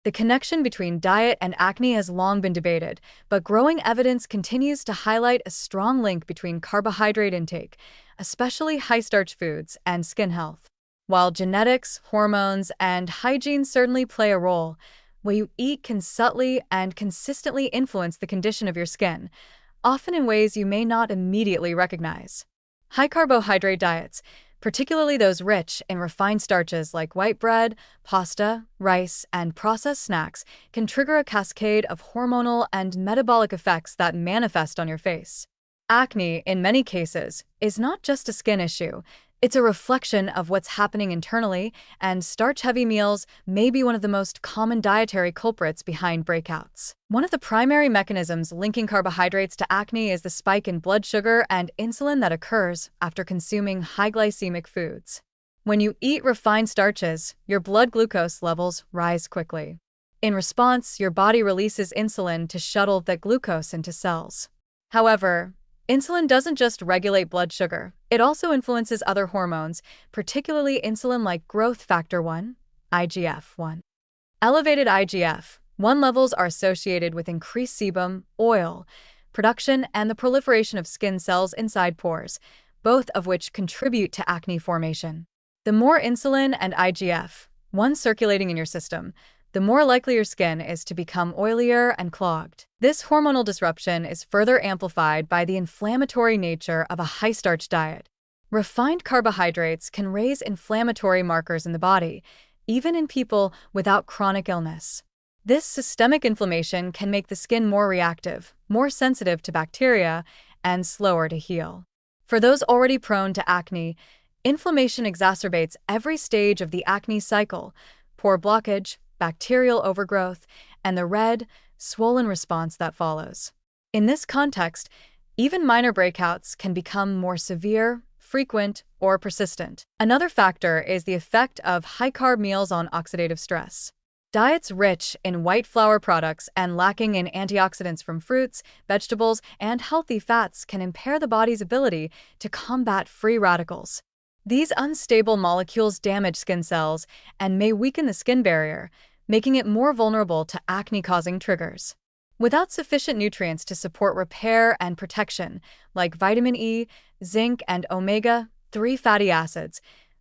The connection between diet and acne has long been debated, but growing evidence continues to highlight a strong link between carbohydrate intake, especially high-starch foods, and skin health. While genetics, hormones, and hygiene certainly play a role, what you eat can subtly and consistently influence the condition of your skin, often in ways you may not immediately recognize. High-carbohydrate diets, particularly those rich in refined starches like white bread, pasta, rice, and processed snacks, can trigger a cascade of hormonal and metabolic effects that manifest on your face. Acne, in many cases, is not just a skin issue. It's a reflection of what's happening internally, and starch-heavy meals may be one of the most common dietary culprits behind breakouts. One of the primary mechanisms linking carbohydrates to acne is the spike in blood sugar and insulin that occurs after consuming high glycemic foods. When you eat refined starches, your blood glucose levels rise quickly. In response, your body releases insulin to shuttle that glucose into cells. However, insulin doesn't just regulate blood sugar, it also influences other hormones, particularly insulin-like growth factor 1, IGF-1. Elevated IGF-1 levels are associated with increased sebum, oil, production, and the proliferation of skin cells inside pores, both of which contribute to acne formation. The more insulin and IGF-1 circulating in your system, the more likely your skin is to become oilier and clogged. This hormonal disruption is further amplified by the inflammatory nature of a high-starch diet. Refined carbohydrates can raise inflammatory markers in the body, even in people without chronic illness. This systemic inflammation can make the skin more reactive, more sensitive to bacteria, and slower to heal. For those already prone to acne, inflammation exacerbates every stage of the acne cycle: pore blockage, bacterial overgrowth, and the red, swollen response that follows. In this context, even minor breakouts can become more severe, frequent, or persistent. Another factor is the effect of high-carb meals on oxidative stress. Diets rich in white flour products and lacking in antioxidants from fruits, vegetables, and healthy fats can impair the body's ability to combat free radicals. These unstable molecules damage skin cells and may weaken the skin barrier, making it more vulnerable to acne-causing triggers. Without sufficient nutrients to support repair and protection, like vitamin E, zinc, and omega-3 fatty acids,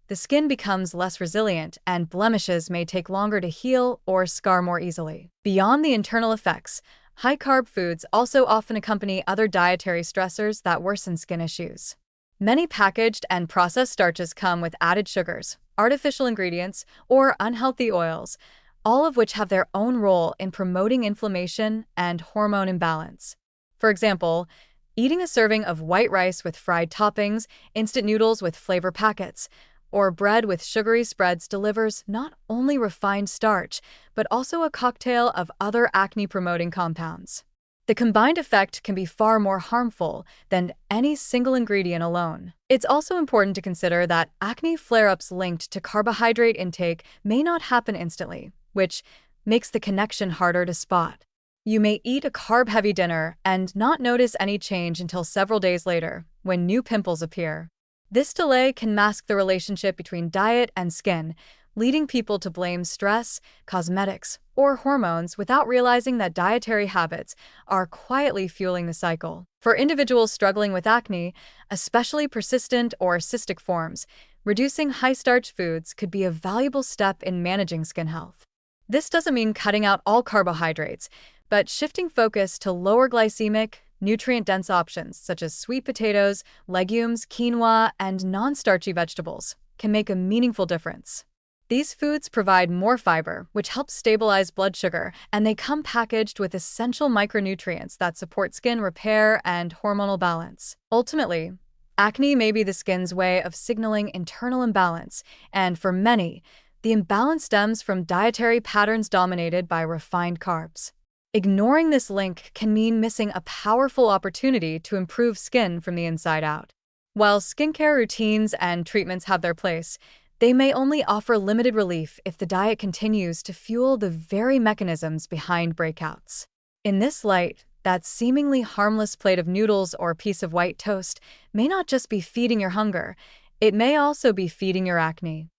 the skin becomes less resilient and blemishes may take longer to heal or scar more easily. Beyond the internal effects, high-carb foods also often accompany other dietary stressors that worsen skin issues. Many packaged and processed starches come with added sugars, artificial ingredients, or unhealthy oils, all of which have their own role in promoting inflammation and hormone imbalance. For example, eating a serving of white rice with fried toppings, instant noodles with flavor packets, or bread with sugary spreads delivers not only refined starch, but also a cocktail of other acne-promoting compounds. The combined effect can be far more harmful than any single ingredient alone. It's also important to consider that acne flare-ups linked to carbohydrate intake may not happen instantly, which makes the connection harder to spot. You may eat a carb-heavy dinner and not notice any change until several days later, when new pimples appear. This delay can mask the relationship between diet and skin, leading people to blame stress, cosmetics, or hormones without realizing that dietary habits are quietly fueling the cycle. For individuals struggling with acne, especially persistent or cystic forms, reducing high-starch foods could be a valuable step in managing skin health. This doesn't mean cutting out all carbohydrates, but shifting focus to lower glycemic, nutrient-dense options such as sweet potatoes, legumes, quinoa, and non-starchy vegetables can make a meaningful difference. These foods provide more fiber, which helps stabilize blood sugar, and they come packaged with essential micronutrients that support skin repair and hormonal balance. Ultimately, acne may be the skin's way of signaling internal imbalance, and for many, the imbalance stems from dietary patterns dominated by refined carbs. Ignoring this link can mean missing a powerful opportunity to improve skin from the inside out. While skincare routines and treatments have their place, they may only offer limited relief if the diet continues to fuel the very mechanisms behind breakouts. In this light, that seemingly harmless plate of noodles or piece of white toast may not just be feeding your hunger, it may also be feeding your acne.